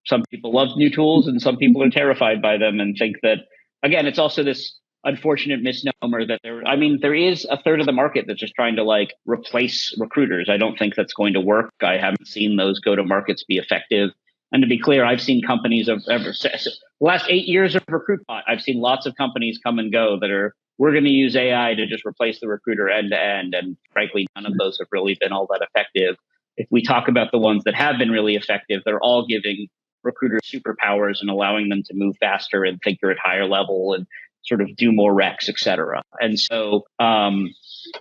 S2: Some people love new tools, and some people are terrified by them and think that, again, it's also this unfortunate misnomer that there is a third of the market that's just trying to like replace recruiters. I don't think that's going to work. I haven't seen those go-to-markets be effective. And to be clear, I've seen companies the last 8 years of Recruitbot, I've seen lots of companies come and go that are, we're going to use AI to just replace the recruiter end to end. And frankly, none of those have really been all that effective. If we talk about the ones that have been really effective, they're all giving recruiters superpowers and allowing them to move faster and think they're at higher level and sort of do more recs, et cetera. And so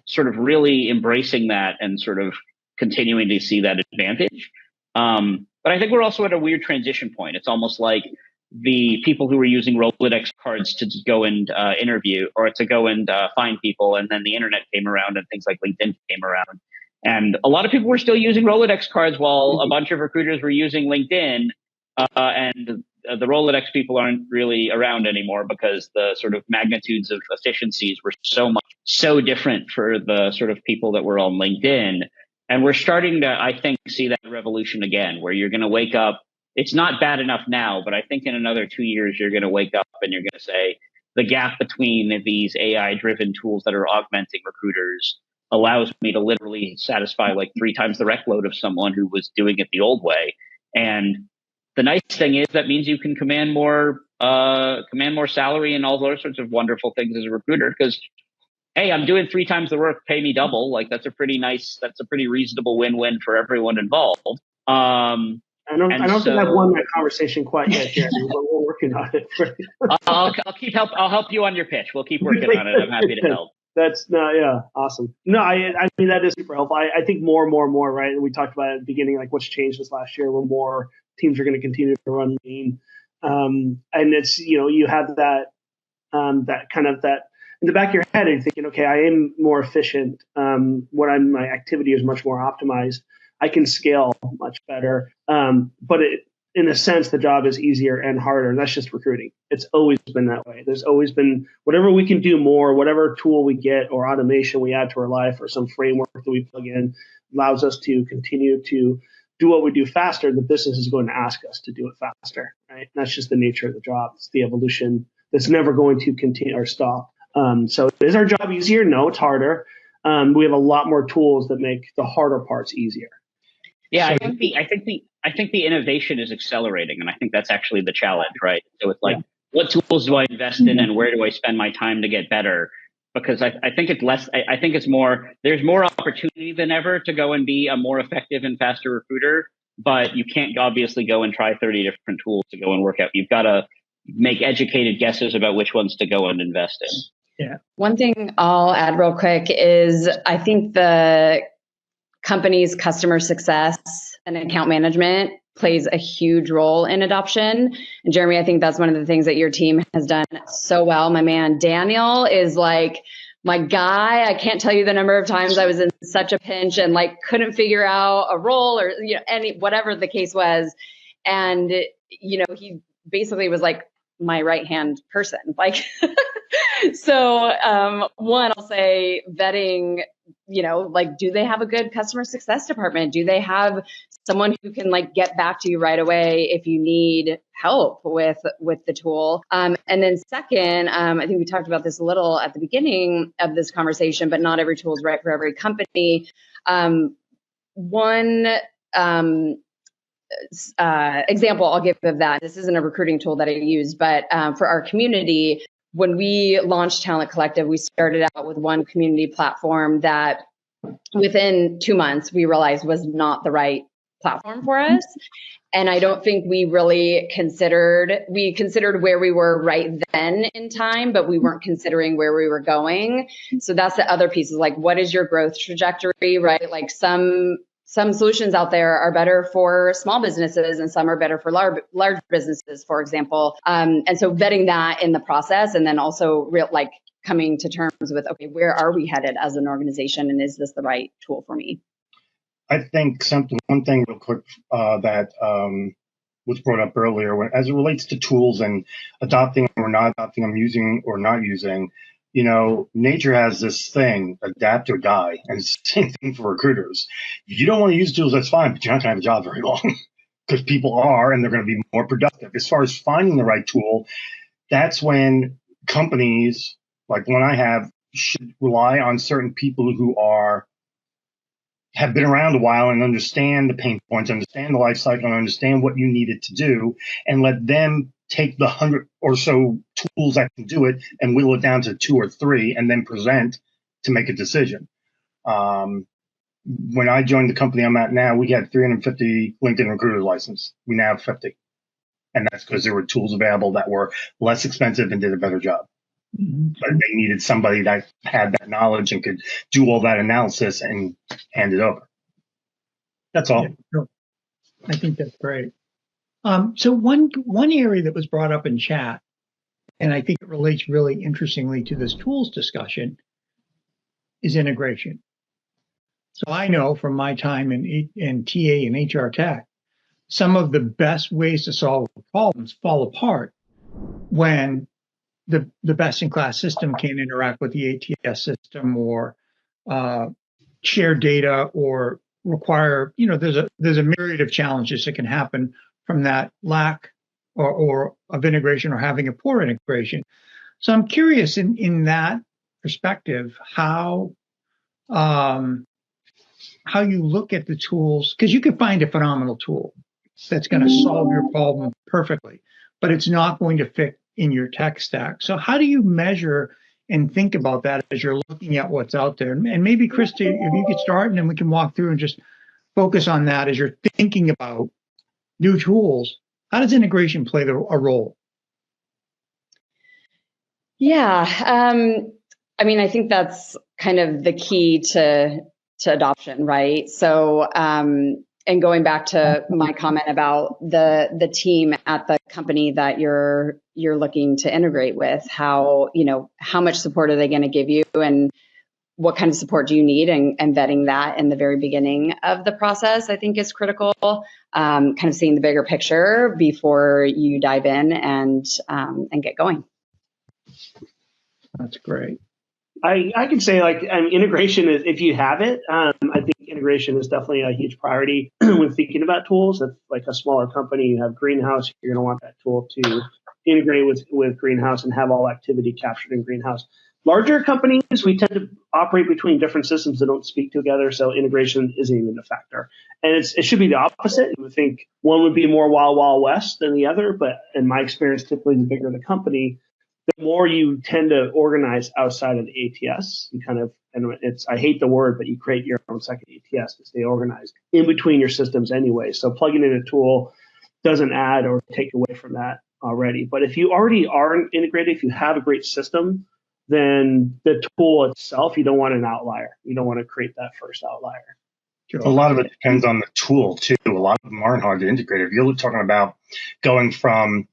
S2: sort of really embracing that and sort of continuing to see that advantage. But I think we're also at a weird transition point. It's almost like the people who were using Rolodex cards to go and interview or to go and find people, and then the internet came around and things like LinkedIn came around. And a lot of people were still using Rolodex cards while a bunch of recruiters were using LinkedIn. And the Rolodex people aren't really around anymore because the sort of magnitudes of efficiencies were so different for the sort of people that were on LinkedIn. And we're starting to, I think, see that revolution again, where you're going to wake up. It's not bad enough now, but I think in another 2 years, you're going to wake up and you're going to say the gap between these AI-driven tools that are augmenting recruiters allows me to literally satisfy like 3 times the rec load of someone who was doing it the old way. And the nice thing is that means you can command more salary and all those sorts of wonderful things as a recruiter, because, hey, I'm doing 3 times the work, pay me double. Like that's a pretty reasonable win-win for everyone involved. I don't
S3: think I've won that conversation quite yet, Jeremy, but we're working on it.
S2: I'll help you on your pitch. We'll keep working on it. I'm happy to help.
S3: Awesome. No, I mean, that is super helpful. I think more, right? We talked about it at the beginning, like what's changed this last year, where more teams are going to continue to run lean. And it's, you have that kind of that in the back of your head, and you're thinking, okay, I am more efficient. My activity is much more optimized. I can scale much better. But in a sense, the job is easier and harder. And that's just recruiting. It's always been that way. There's always been whatever we can do more, whatever tool we get or automation we add to our life or some framework that we plug in allows us to continue to do what we do faster. The business is going to ask us to do it faster, right? And that's just the nature of the job. It's the evolution that's never going to continue or stop. So is our job easier? No, it's harder. We have a lot more tools that make the harder parts easier.
S2: Yeah, I think the innovation is accelerating, and I think that's actually the challenge, right? So it's like, what tools do I invest in, and where do I spend my time to get better? Because I think it's less. I think it's more. There's more opportunity than ever to go and be a more effective and faster recruiter, but you can't obviously go and try 30 different tools to go and work out. You've got to make educated guesses about which ones to go and invest in.
S5: Yeah. One thing I'll add real quick is I think the company's customer success and account management plays a huge role in adoption. And Jeremy, I think that's one of the things that your team has done so well. My man, Daniel, is like my guy. I can't tell you the number of times I was in such a pinch and like couldn't figure out a role or, you know, any, whatever the case was. And, you know, he basically was like my right-hand person. Like, so one, I'll say vetting, you know, like, do they have a good customer success department? Do they have someone who can like get back to you right away if you need help with the tool? And then second, I think we talked about this a little at the beginning of this conversation, but not every tool is right for every company. One example I'll give of that, this isn't a recruiting tool that I use, but for our community, when we launched Talent Collective, we started out with one community platform that within 2 months we realized was not the right platform for us. And I don't think we really considered where we were right then in time, but we weren't considering where we were going. So that's the other piece, is like, what is your growth trajectory, right? Like some solutions out there are better for small businesses and some are better for large businesses, for example. And so vetting that in the process, and then also coming to terms with, okay, where are we headed as an organization, and is this the right tool for me?
S4: I think one thing real quick that was brought up earlier, as it relates to tools and adopting or not adopting them, using or not using, you know, nature has this thing, adapt or die, and it's the same thing for recruiters. If you don't want to use tools, that's fine, but you're not going to have a job very long because people are, and they're going to be more productive. As far as finding the right tool, that's when companies, like one I have, should rely on certain people who have been around a while and understand the pain points, understand the life cycle, and understand what you needed to do, and let them take the 100 or so tools that can do it and whittle it down to 2 or 3 and then present to make a decision. When I joined the company I'm at now, we had 350 LinkedIn recruiter license. We now have 50. And that's because there were tools available that were less expensive and did a better job. But they needed somebody that had that knowledge and could do all that analysis and hand it over. That's all.
S1: Yeah, no, I think that's great. So one area that was brought up in chat, and I think it relates really interestingly to this tools discussion, is integration. So I know from my time in TA and HR tech, some of the best ways to solve problems fall apart when the best-in-class system can't interact with the ATS system, or share data, or require, you know, there's a myriad of challenges that can happen from that lack or of integration, or having a poor integration. So I'm curious in that perspective, how you look at the tools, because you could find a phenomenal tool that's going to solve your problem perfectly, but it's not going to fit in your tech stack. So how do you measure and think about that as you're looking at what's out there? And maybe, Christa, if you could start, and then we can walk through and just focus on that as you're thinking about new tools. How does integration play a role?
S5: Yeah, I mean, I think that's kind of the key to adoption, right? So, and going back to my comment about the team at the company that you're looking to integrate with, how much support are they going to give you, and what kind of support do you need, and vetting that in the very beginning of the process, I think, is critical. Kind of seeing the bigger picture before you dive in and get going.
S1: That's great.
S3: I can say, like, integration is, if you have it, I think integration is definitely a huge priority when thinking about tools. If like a smaller company, you have Greenhouse, you're going to want that tool to integrate with Greenhouse and have all activity captured in Greenhouse. Larger companies, we tend to operate between different systems that don't speak together, so integration isn't even a factor. And it should be the opposite. You would think one would be more wild, wild west than the other, but in my experience, typically the bigger the company, the more you tend to organize outside of the ATS. You kind of, and I hate the word, but you create your own second ATS to stay organized in between your systems anyway. So plugging in a tool doesn't add or take away from that already. But if you already are integrated, if you have a great system, then the tool itself, you don't want an outlier. You don't want to create that first outlier.
S4: A lot of it depends on the tool too. A lot of them aren't hard to integrate. If you're talking about going from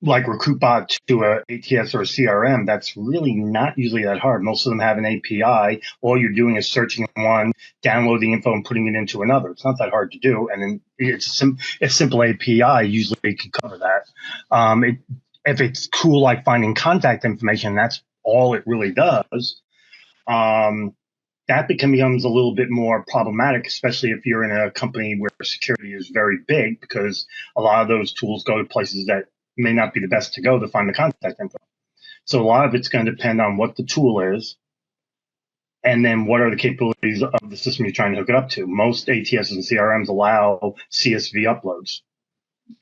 S4: like Recruitbot to a ATS or a CRM, that's really not usually that hard. Most of them have an API. All you're doing is searching one, downloading info, and putting it into another. It's not that hard to do, and then it's a simple API usually can cover that. If it's cool, like finding contact information, that's all it really does. That becomes a little bit more problematic, especially if you're in a company where security is very big, because a lot of those tools go to places that may not be the best to go to find the contact info. So a lot of it's going to depend on what the tool is, and then what are the capabilities of the system you're trying to hook it up to. Most ATS and CRMs allow CSV uploads.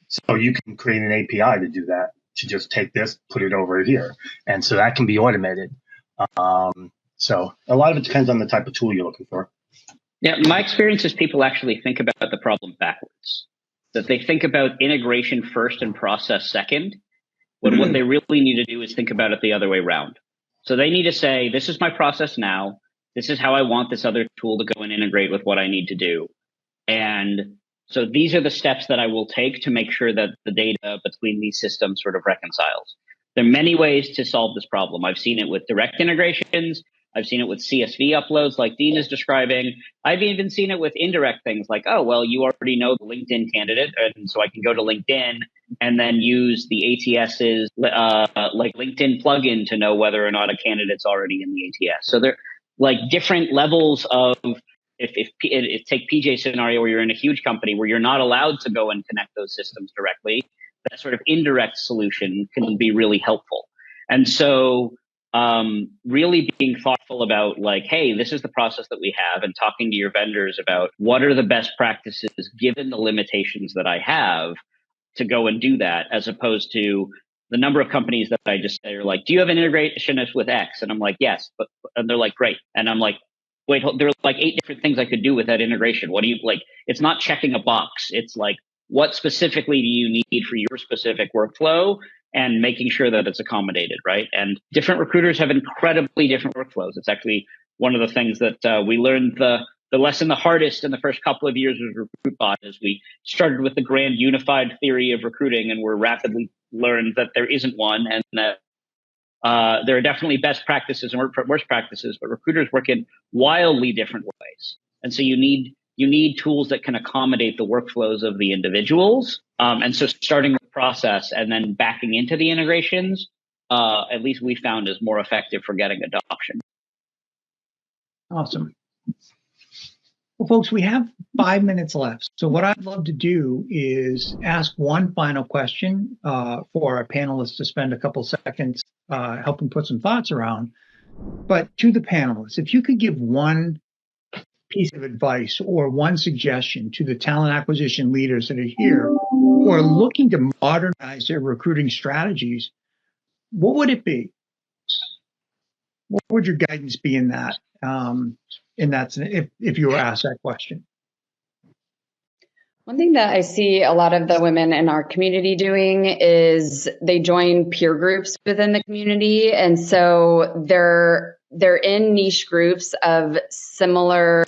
S4: So you can create an API to do that, to just take this, put it over here. And so that can be automated. So a lot of it depends on the type of tool you're looking for.
S2: Yeah, my experience is people actually think about the problem backwards. That they think about integration first and process second, when what they really need to do is think about it the other way around. So they need to say, this is my process now. This is how I want this other tool to go and integrate with what I need to do. And so these are the steps that I will take to make sure that the data between these systems sort of reconciles. There are many ways to solve this problem. I've seen it with direct integrations. I've seen it with CSV uploads like Dean is describing. I've even seen it with indirect things like, oh, well, you already know the LinkedIn candidate, and so I can go to LinkedIn and then use the ATS's like LinkedIn plugin to know whether or not a candidate's already in the ATS. So they're like different levels of, if take PJ's scenario where you're in a huge company where you're not allowed to go and connect those systems directly, that sort of indirect solution can be really helpful. And so really being thoughtful about like, hey, this is the process that we have, and talking to your vendors about what are the best practices given the limitations that I have to go and do that, as opposed to the number of companies that I just say are like, do you have an integration with X? And I'm like, yes, and they're like, great. And I'm like, wait, there are like 8 different things I could do with that integration. What do you like? It's not checking a box. It's like, what specifically do you need for your specific workflow, and making sure that it's accommodated, right? And different recruiters have incredibly different workflows. It's actually one of the things that we learned the lesson the hardest in the first couple of years of Recruitbot, is we started with the grand unified theory of recruiting, and we're rapidly learned that there isn't one, and that there are definitely best practices and worst practices, but recruiters work in wildly different ways. And so you need tools that can accommodate the workflows of the individuals. And so starting the process and then backing into the integrations, at least we found, is more effective for getting adoption.
S1: Awesome. Well, folks, we have 5 minutes left. So what I'd love to do is ask one final question for our panelists to spend a couple seconds helping put some thoughts around. But to the panelists, if you could give one piece of advice or one suggestion to the talent acquisition leaders that are here who are looking to modernize their recruiting strategies, what would it be? What would your guidance be in that? If you were asked that question.
S5: One thing that I see a lot of the women in our community doing is they join peer groups within the community, and so they're in niche groups of similar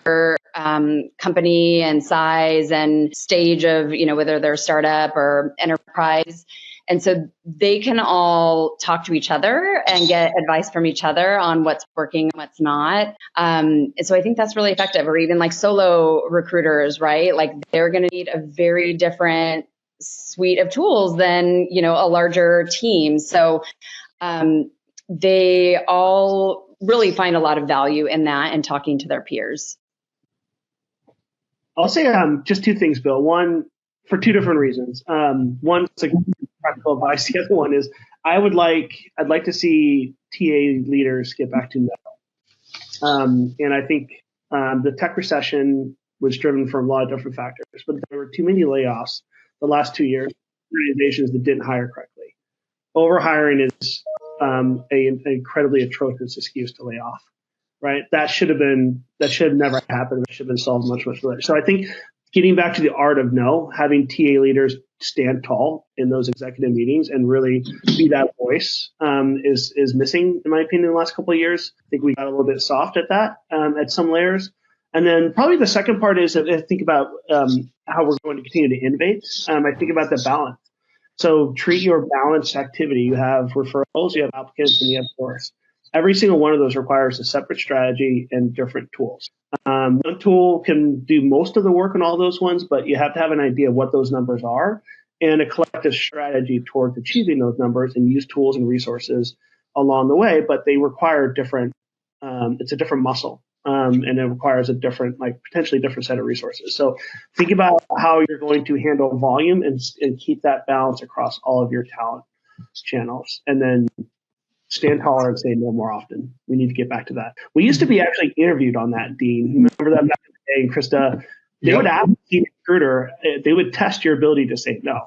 S5: company and size and stage of, whether they're startup or enterprise. And so they can all talk to each other and get advice from each other on what's working and what's not. And so I think that's really effective. Or even like solo recruiters, right? Like they're going to need a very different suite of tools than, a larger team. So they all really find a lot of value in that and talking to their peers.
S3: I'll say just two things, Bill. One, for two different reasons. One is like practical advice. The other one is I'd like to see TA leaders get back to no. And I think the tech recession was driven from a lot of different factors, but there were too many layoffs the last 2 years. Organizations that didn't hire correctly. Overhiring is an incredibly atrocious excuse to lay off. Right? That should have never happened. It should have been solved much, much later. So I think getting back to the art of no, having TA leaders stand tall in those executive meetings and really be that voice is missing, in my opinion, in the last couple of years. I think we got a little bit soft at that at some layers. And then probably the second part is I think about how we're going to continue to innovate. I think about the balance. So treat your balanced activity. You have referrals, you have applicants, and you have source. Every single one of those requires a separate strategy and different tools. One tool can do most of the work on all those ones, but you have to have an idea of what those numbers are and a collective strategy towards achieving those numbers and use tools and resources along the way. But they require different, it's a different muscle. And it requires a different, potentially different set of resources. So think about how you're going to handle volume and keep that balance across all of your talent channels. And then stand taller and say no more often. We need to get back to that. We used to be actually interviewed on that, Dean. Remember that back in the day? And Christa, they would ask the recruiter, they would test your ability to say no.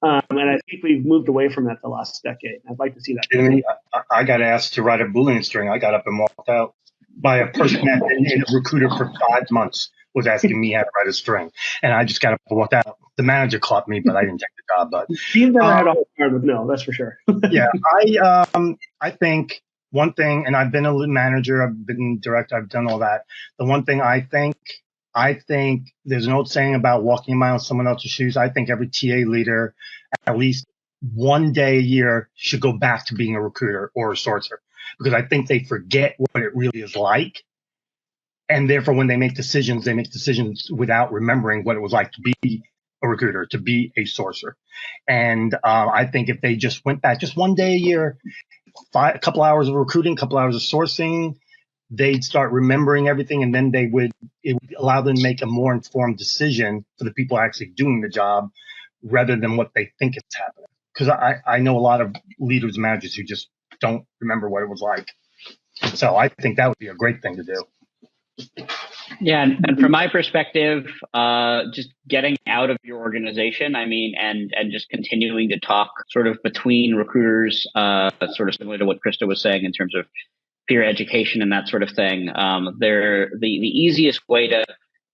S3: And I think we've moved away from that the last decade. I'd like to see that.
S4: I got asked to write a Boolean string. I got up and walked out by a person that had been a recruiter for 5 months was asking me how to write a string. And I just got up and walked out. The manager caught me, but I didn't take the job. But
S3: Steve's never had a hard time with no, that's for sure.
S4: Yeah, I think one thing, and I've been a manager, I've been director, I've done all that. The one thing I think there's an old saying about walking a mile in someone else's shoes. I think every TA leader, at least one day a year, should go back to being a recruiter or a sourcer, because I think they forget what it really is like. And therefore, when they make decisions without remembering what it was like to be a recruiter, to be a sourcer. And I think if they just went back just one day a year, a couple hours of recruiting, a couple hours of sourcing, they'd start remembering everything, and then it would allow them to make a more informed decision for the people actually doing the job rather than what they think is happening. Because I know a lot of leaders and managers who just don't remember what it was like. So I think that would be a great thing to do.
S2: Yeah, and from my perspective, just getting out of your organization, and just continuing to talk sort of between recruiters, sort of similar to what Christa was saying in terms of peer education and that sort of thing. The easiest way to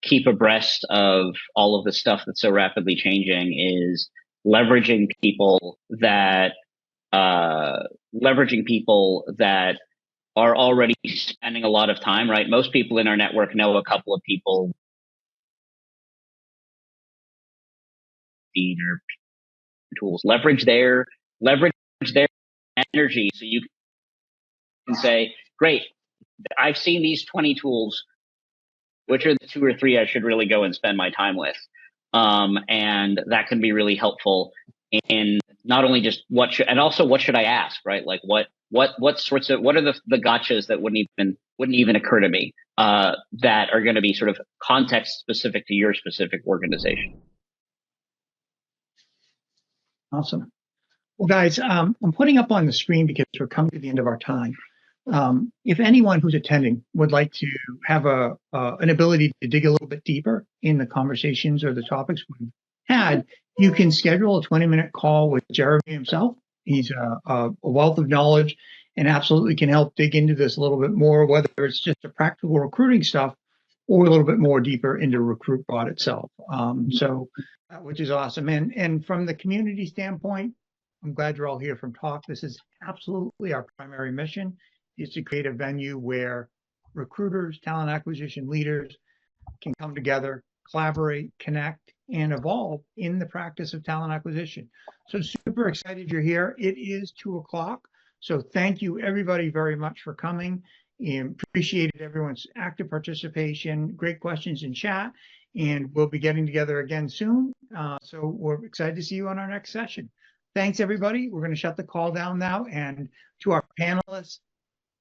S2: keep abreast of all of the stuff that's so rapidly changing is leveraging people that are already spending a lot of time, right? Most people in our network know a couple of people or tools. Leverage their energy so you can say, great, I've seen these 20 tools. Which are the 2 or 3 I should really go and spend my time with? And that can be really helpful in not only just what should I ask, right? Like what are the gotchas that wouldn't even occur to me that are going to be sort of context specific to your specific organization.
S1: Awesome. Well, guys, I'm putting up on the screen because we're coming to the end of our time. If anyone who's attending would like to have an ability to dig a little bit deeper in the conversations or the topics we've had, you can schedule a 20-minute call with Jeremy himself. He's a wealth of knowledge and absolutely can help dig into this a little bit more, whether it's just the practical recruiting stuff or a little bit more deeper into RecruitBot itself. Which is awesome. And from the community standpoint, I'm glad you're all here from Talk. This is absolutely our primary mission, is to create a venue where recruiters, talent acquisition leaders can come together, collaborate, connect, and evolve in the practice of talent acquisition. So super excited you're here. It is 2:00. So thank you everybody very much for coming, and appreciated everyone's active participation, great questions in chat, and we'll be getting together again soon. So we're excited to see you on our next session. Thanks everybody. We're going to shut the call down now, and to our panelists,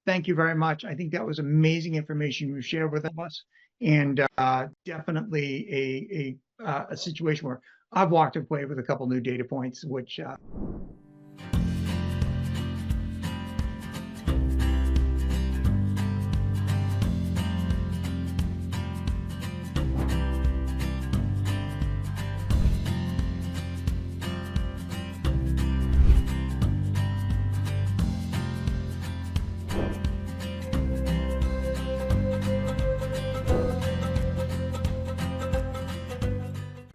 S1: thank you very much. I think that was amazing information you shared with us, and definitely a situation where I've walked away with a couple new data points, which